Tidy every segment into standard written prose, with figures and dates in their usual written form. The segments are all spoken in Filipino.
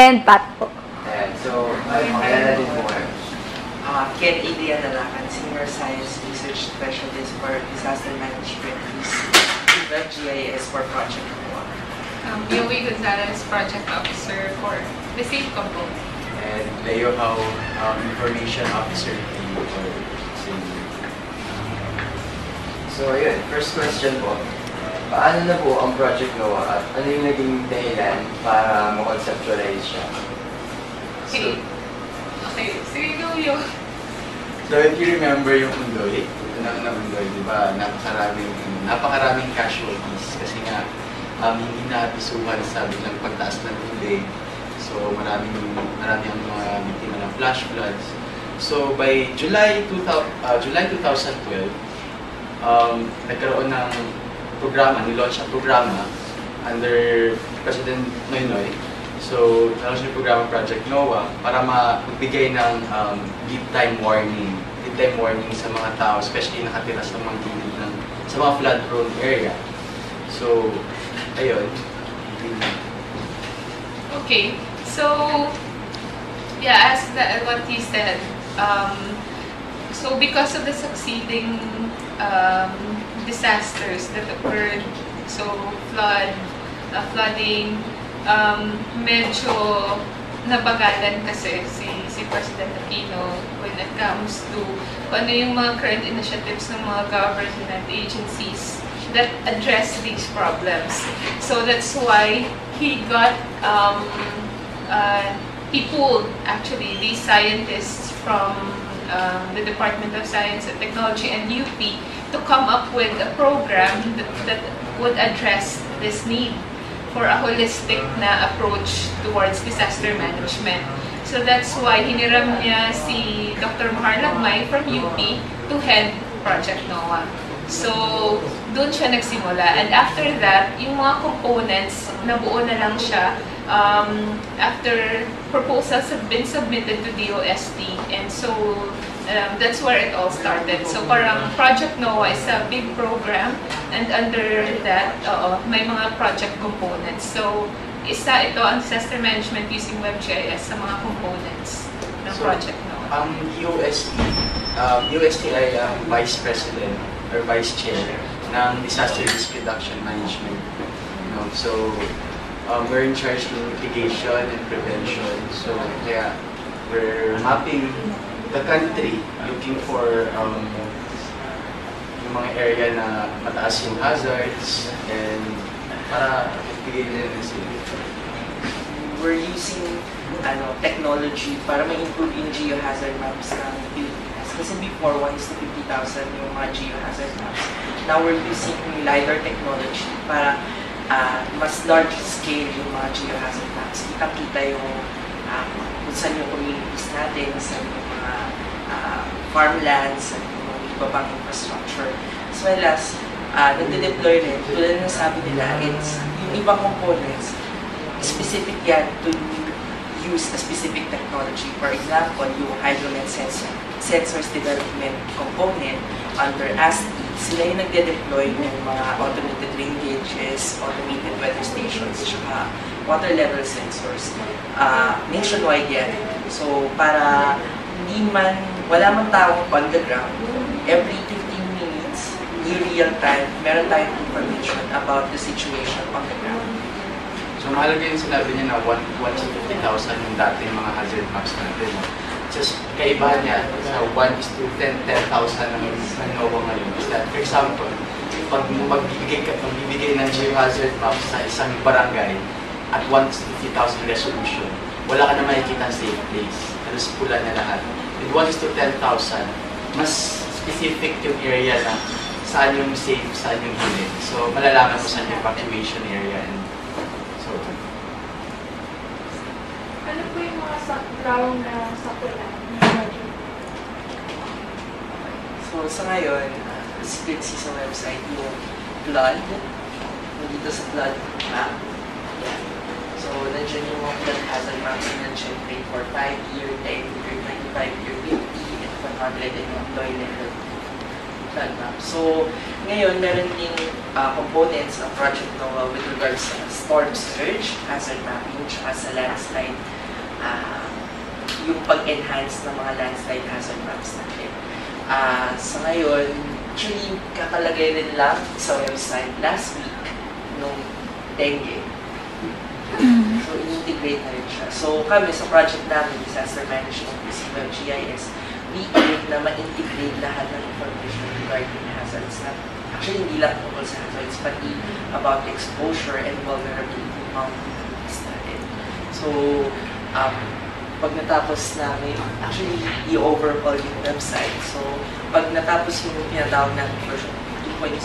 And Pat po. Ayan, so, pakilala din po kayo. Ken Adrian Nalakan, Senior Science Research Specialist for Disaster Management with GIS for Project NOAA. Yowie Gonzalez, Project Officer for the same component. And Leo How, Information Officer for same. So, ayun, first question po. Paano na po ang Project NOAA at ano yung naging dahilan para ma-conceptualize siya? Sige, yung... So, if you remember yung Undoy, Undoy, di ba, napakaraming casualties kasi nga, hindi naabisuhan sa biglang pagtaas ng tubig. So, marami ang mga biktima ng flash floods. So, by July 2012, nagkaroon ng programa, nilaunch ang programa under President Noynoy. So, nilaunch yung programa Project NOAA para magbigay ng lead time warning sa mga tao, especially nakatira sa mga gilid sa mga flood-prone area. So, ayun. Okay, so, yeah, as what he said, so because of the succeeding disasters that occurred, so flooding, medyo nabagalan kasi si President Aquino when it comes to ano yung mga current initiatives ng mga government agencies that address these problems. So that's why he got, he pulled actually these scientists from the Department of Science and Technology and UP to come up with a program that would address this need for a holistic na approach towards disaster management. So that's why hiniram niya si Dr. Mahar Lagmay from UP to head Project NOAA. So, doon siya nagsimula. And after that, yung mga components, nabuo na lang siya after proposals have been submitted to DOST. And so, that's where it all started. So, parang Project NOAA is a big program. And under that, may mga project components. So, isa ito ang disaster management using WebGIS sa mga components ng Project NOAA. Ang DOST ay Vice President or Vice Chair ng Disaster Risk Reduction Management. So, we're in charge of mitigation and prevention. So, kaya we're mapping the country, looking for yung mga area na mataas yung hazards and para bigay nila ng sila. We're using technology para ma-improve yung geohazard maps ng Pilipinas. Kasi before, 1:50,000 yung mga geohazard maps. Now we're using LiDAR technology para mas large scale yung mga geohazard maps. Kita-kita yung kung saan yung communities natin, saan yung mga farmlands, saan yung mga iba pang infrastructure. As well as, nagde-deploy rin, tulad na sabi nila, it's yung ibang components, specific yan to use a specific technology. For example, yung hydromet sensors development component under ASTI, sila yung nagde-deploy ng mga automated rain gauges, automated weather stations, saka water level sensors. Nationwide yan. So, para wala man taong on the ground, every 15 minutes, in real time, meron tayong information about the situation on the ground. So, mahalaga yung sinabi niya na 1:50,000 yung dating mga hazard maps natin. Just kaibahan niya sa 1:10,000 ng NOAA ngayon is that, for example, pag magbibigay ng geohazard maps sa isang barangay at 1:50,000 resolution, wala ka na makikita safe place. Halos pula na lahat. With 1:10,000, mas specific yung area na saan yung safe, saan yung gilid. So, malalaman mo saan yung evacuation area. And so, ano po yung mga ground na sakulan? So, sa ngayon, as you can see sa website, yung flood, dito sa flood map. Yan. So, nandiyan yung mga flood hazard maps na syempre for 5-year, 10-year, 25-year, 50, and 100 and yung low level flood map. So, ngayon, meron ding components ng Project NOAA with regards sa storm surge, hazard mapping, tsaka sa landslide yung pag-enhance ng mga landslide hazard maps natin. Sa ngayon, actually, kakalagay rin lang sa website last week nung dengue. So, in-integrate na rin siya. So, kami sa project namin, Disaster Management with GIS, we aim na ma-integrate lahat ng information regarding hazards na actually hindi lang tungkol sa hazards, pati about exposure and vulnerability ng mga communities natin. So, pag natapos namin, actually, i-overhaul yung website. So, pag natapos yung pinatawag natin version 2.0,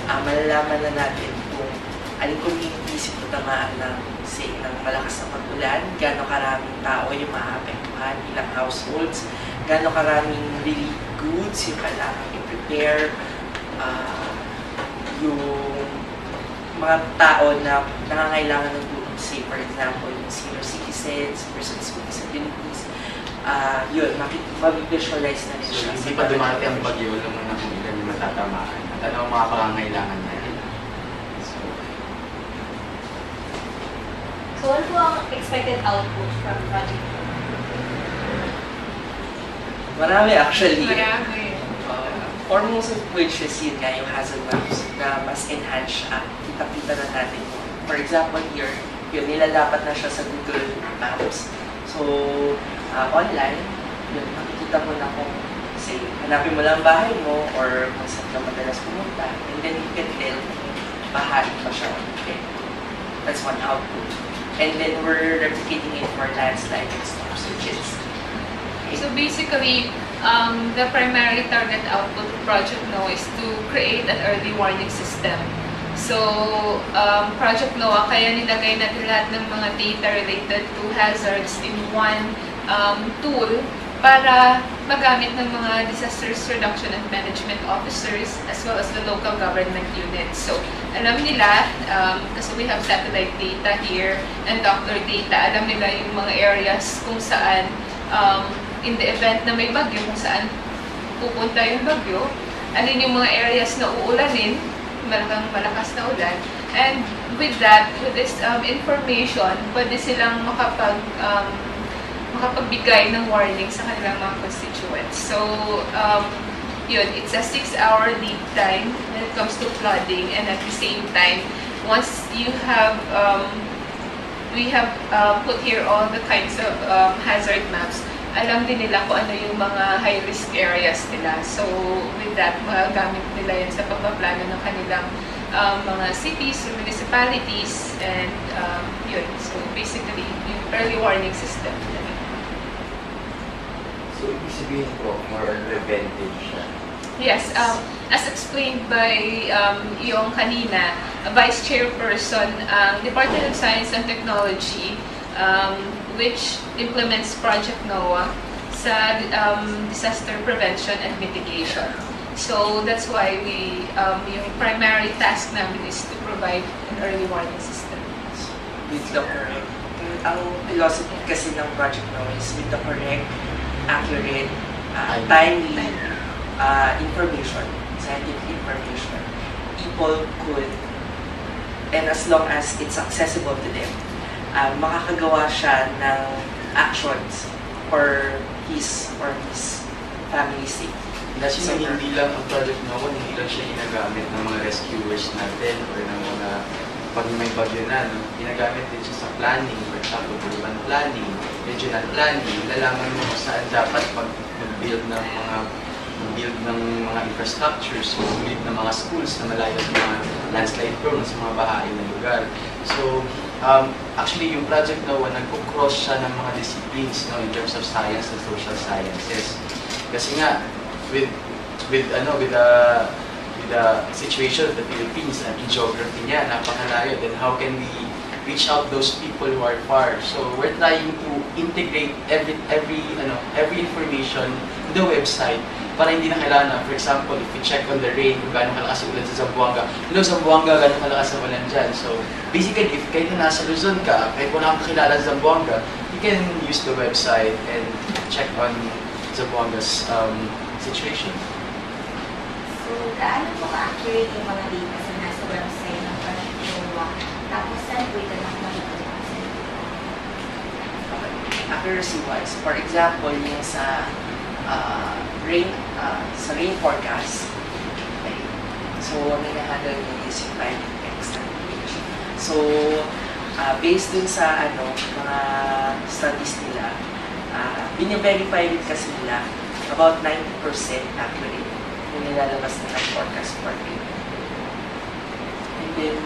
malalaman na natin kung aling communities yung tamaan ng, say, ng malakas na pag-ulan, gano'ng karaming tao yung maapektuhan, ilang households, gano'ng karaming relief goods yung kailangan i-prepare, yung mga tao na nangangailangan ng tulong, say, for example, yung senior citizens, persons with disabilities, yun, mabivisualize na rin So, siya. hindi pa dumarating ang bagyo, alam mo na kung ilan yung matatamaan. At ano ang mga pangangailangan niya. So, ano po ang expected output from project? Marami actually. Marami. Foremost of which is yun nga yung hazard maps na mas enhance siya. Kita-kita na natin. For example, here, yun, nilalapat na siya sa Google Maps. So, online, yun, makikita mo na kung, say, hanapin mo lang bahay mo or kung saan ka madalas pumunta. And then you can tell bahay pa siya. Okay. That's one output. And then we're replicating it for landslide and storm switches. So basically, the primary target output of Project NOAA is to create an early warning system. So, Project NOAA, kaya nilagay natin lahat ng mga data related to hazards in one tool para magamit ng mga disasters reduction and management officers as well as the local government units. So, alam nila, kasi we have satellite data here and doctor data, alam nila yung mga areas kung saan in the event na may bagyo, kung saan pupunta yung bagyo, alin yung mga areas na uulanin, malakas na ulan. And with that, with this information, pwede silang makapagbigay ng warning sa kanilang mga constituents. So, yun, it's a 6-hour lead time when it comes to flooding, and at the same time, once you have, we have put here all the kinds of hazard maps, alam din nila kung ano yung mga high-risk areas nila. So, with that, magagamit nila yan sa pagpaplano ng kanilang mga cities or municipalities, and yun. So, basically, yung early warning system. So, ibig sabihin po, more on preventive siya. Yes, as explained by yung kanina, Vice Chairperson, Department of Science and Technology, which implements Project NOAA sa disaster prevention and mitigation. So that's why we, yung primary task namin is to provide an early warning system. With the correct, ang philosophy kasi ng Project NOAA is with the correct, accurate, timely information, scientific information, people could, and as long as it's accessible to them, makakagawa siya ng actions for his family's sake. Kasi hindi lang ang Project NOAA, hindi lang siya ginagamit ng mga rescuers natin or ng mga pag may bagyo na, no? Ginagamit din siya sa planning, for example, urban planning, regional planning, lalaman mo kung saan dapat mag-build ng mga infrastructures, mag-build ng mga schools na malayo sa mga landslide prone, sa mga bahain na lugar. So, actually, yung Project NOAA, nagpo-cross siya ng mga disciplines, no, in terms of science and social sciences. Kasi nga, with the situation of the Philippines and geography niya, napakalayo, then how can we reach out those people who are far? So we're trying to integrate every information in the website para hindi na kailangan. For example, if we check on the rain, kung gaano kalakas ang ulan sa Zamboanga, hello Zamboanga, gaano kalakas ang ulan dyan. So basically, if kahit na nasa Luzon ka, kahit wala kang kakilala sa Zamboanga, you can use the website and check on Zamboanga's situation. So, gaano po ka-accurate yung mga data sa nasa website ng Project NOAA? Tapos, saan po ito nakakita sa accuracy-wise. For example, yung sa rain forecast. Okay. So, ninahandle niya is yung climate extent page. So, based dun sa mga studies nila, bine-verify rin kasi nila about 90% accurate kung nilalabas na ng forecast for rain. And then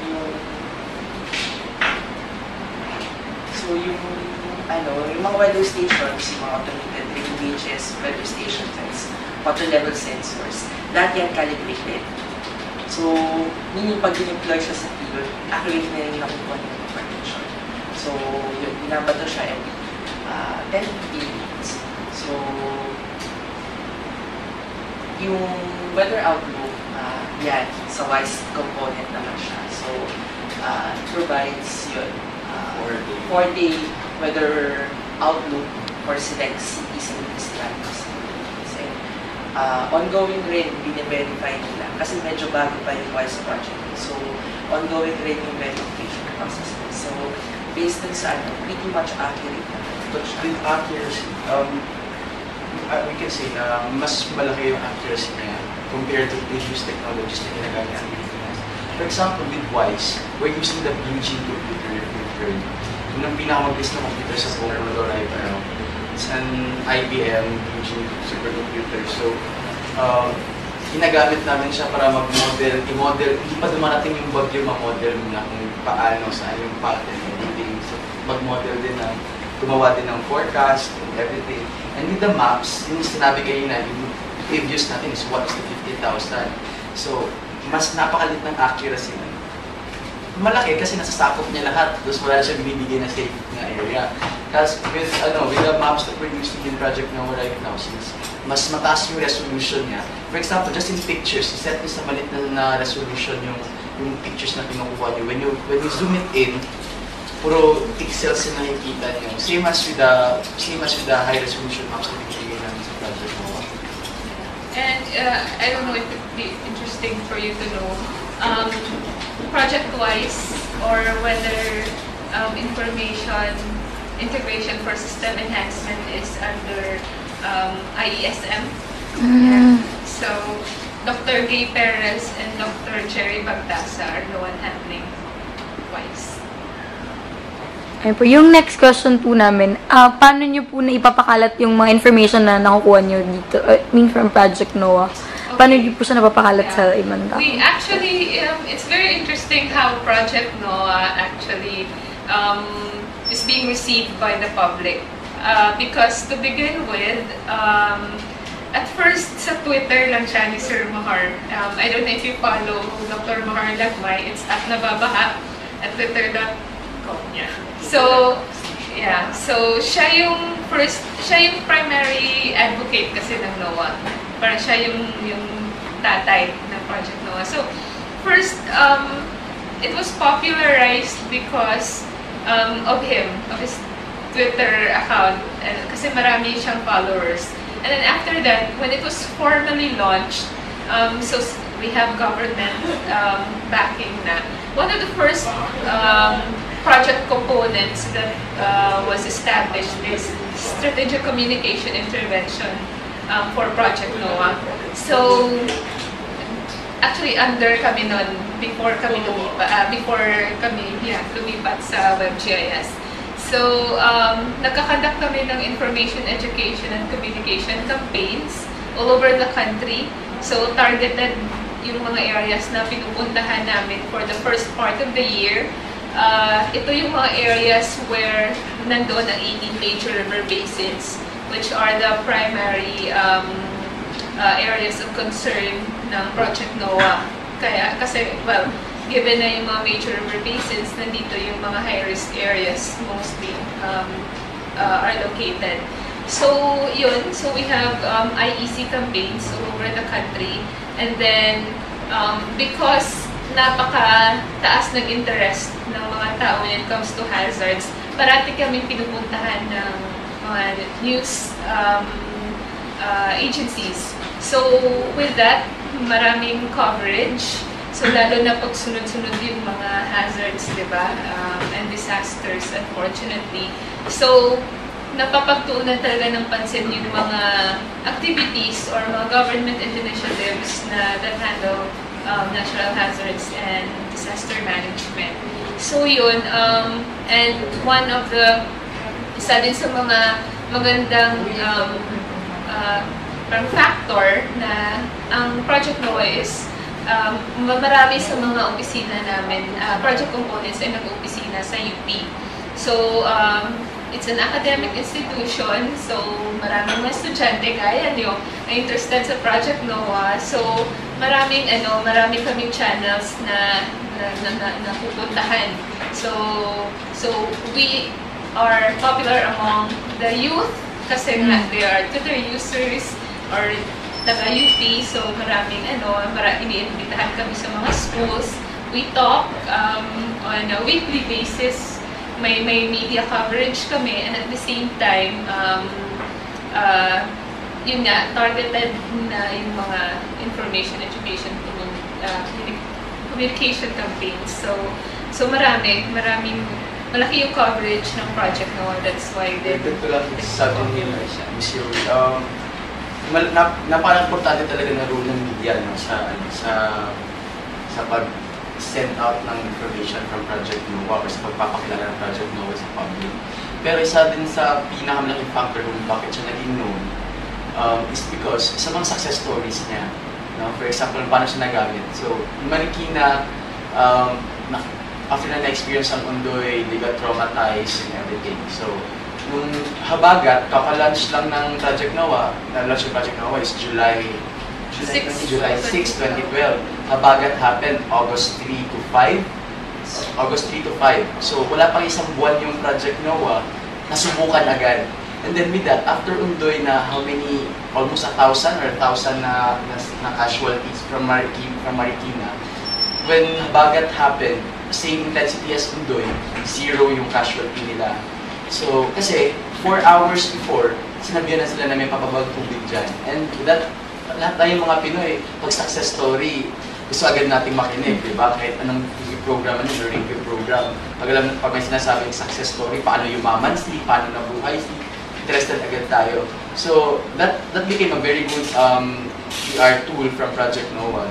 yung mga weather stations, yung mga automated rain gauges, weather stations, water level sensors, lahat yan calibrated. So, meaning pag in-employ siya sa field, accurate na yung nakukuha ng information. So, yun, binabato siya every 10 minutes. So, yung weather outlook, yan, sa WISE component naman siya. So, it provides yun, 4-day weather outlook for select cities and municipalities. Kasi, ongoing rin, bine-verify nila. Kasi medyo bago pa yung WISE project. So, ongoing rin yung verification process. So, based dun sa pretty much accurate na. But with accuracy, we can say na mas malaki yung accuracy niya compared to previous technologies na ginagamit sa Pilipinas. For example, with WISE, we're using the BlueGene computer if you've heard. Yun ang pinakamabilis na computer sa buong mundo right now. It's an IBM BlueGene supercomputer. So, ginagamit namin siya para mag-model, i-model, hindi pa dumarating yung bagyo, ma-model na kung paano, saan yung pattern, everything. So, mag-model din na, gumawa din ng forecast and everything. And with the maps, yung sinabi kayo na, yung previous natin is 1 to 50,000. So, mas napakalit ng accuracy na. Malaki kasi nasasakop niya lahat. Tapos wala siyang binibigay na safe na area. Tapos with the maps that we're using in Project NOAA right now, since mas mataas yung resolution niya. For example, just in pictures, iset niyo sa malit na resolution yung pictures na kinukuha niyo. When you zoom it in, puro pixels yung nakikita niyo. Same as with the high resolution maps na binibigay namin sa Project NOAA. And I don't know if it would be interesting for you to know, Project WISE, or whether information integration for system enhancement is under IESM. Yeah. So, Dr. Gay Perez and Dr. Jerry Bagdasa are the one handling WISE. Ayun po, yung next question po namin, paano nyo po na ipapakalat yung mga information na nakukuha nyo dito, from Project NOAA? Paano nyo po siya napapakalat sa ibang tao? We actually, it's very interesting how Project NOAA actually is being received by the public. Because to begin with, at first sa Twitter lang siya ni Sir Mahar. I don't know if you follow Dr. Mahar Lagmay, it's at nababaha at twitter.com. Yeah. So, yeah. So, siya yung primary advocate kasi ng NOAA. Parang siya yung tatay ng Project NOAA. So, first, it was popularized because of his Twitter account. Kasi marami siyang followers. And then after that, when it was formally launched, so we have government backing na. One of the first project components that was established is strategic communication intervention for Project NOAA. So, actually under kami nun, before kami lumipat sa WebGIS. So, nagkakandak kami ng information, education, and communication campaigns all over the country. So, targeted yung mga areas na pinupuntahan namin for the first part of the year. Ito yung mga areas where nandoon ang 18 major river basins, which are the primary areas of concern ng Project NOAA. Kasi, well, given na yung mga major river basins, nandito yung mga high-risk areas mostly are located. So, yun. So, we have IEC campaigns all over the country. And then, because napaka-taas ng interest ng mga tao when it comes to hazards, parati kami pinupuntahan ng mga news agencies. So, with that, maraming coverage. So, lalo na pag sunod-sunod yung mga hazards, di ba? And disasters, unfortunately. So, napapagtuunan talaga ng pansin yung mga activities or mga government initiatives that handle natural hazards and disaster management. So yun, and one of the, isa din sa mga magandang factor na ang Project NOAA is marami sa mga opisina namin, project components ay nag-opisina sa UP. So, it's an academic institution, so maraming mga estudyante gaya nyo na interested sa Project NOAA. So, marami kaming channels na pupuntahan. So we are popular among the youth kasi they are Twitter users or taga-UP. So, iniimbitahan kami sa mga schools. We talk on a weekly basis. May media coverage kami, and at the same time, yun nga, targeted na yung mga information, education, communication campaigns. So malaki yung coverage ng Project NOAA. That's why Dito lang sabi ni Miss Yuri, napaka-importante talaga na role ng media sa pag-send out ng information from Project NOAA or sa pagpapakilala ng Project NOAA sa public. Pero isa din sa pinakamalaking factor kung bakit siya naging known is because sa mga success stories niya. No? For example, paano siya nagamit. So, Marikina, after na na-experience ang Undoy, they got traumatized and everything. So, nung Habagat, kaka-launch lang ng Project NOAA, na-launch yung Project NOAA is July 6, 2012. Habagat happened August 3 to 5. So, wala pang isang buwan yung Project NOAA, nasubukan agad. And then with that, after Undoy na how many, almost 1,000 or 1,000 na casualties from Marikina, when Habagat happened, same intensity as Undoy, 0 yung casualty nila. So, kasi 4 hours before, sinabihan na sila na may papabag tubig dyan. And that, lahat tayong mga Pinoy, pag success story, gusto agad nating makinig, di ba? Kahit anong TV program, anong review program. Pag may sinasabing success story, paano yumaman si, paano nabuhay si, interested agad tayo. So, that became a very good PR tool from Project NOAA.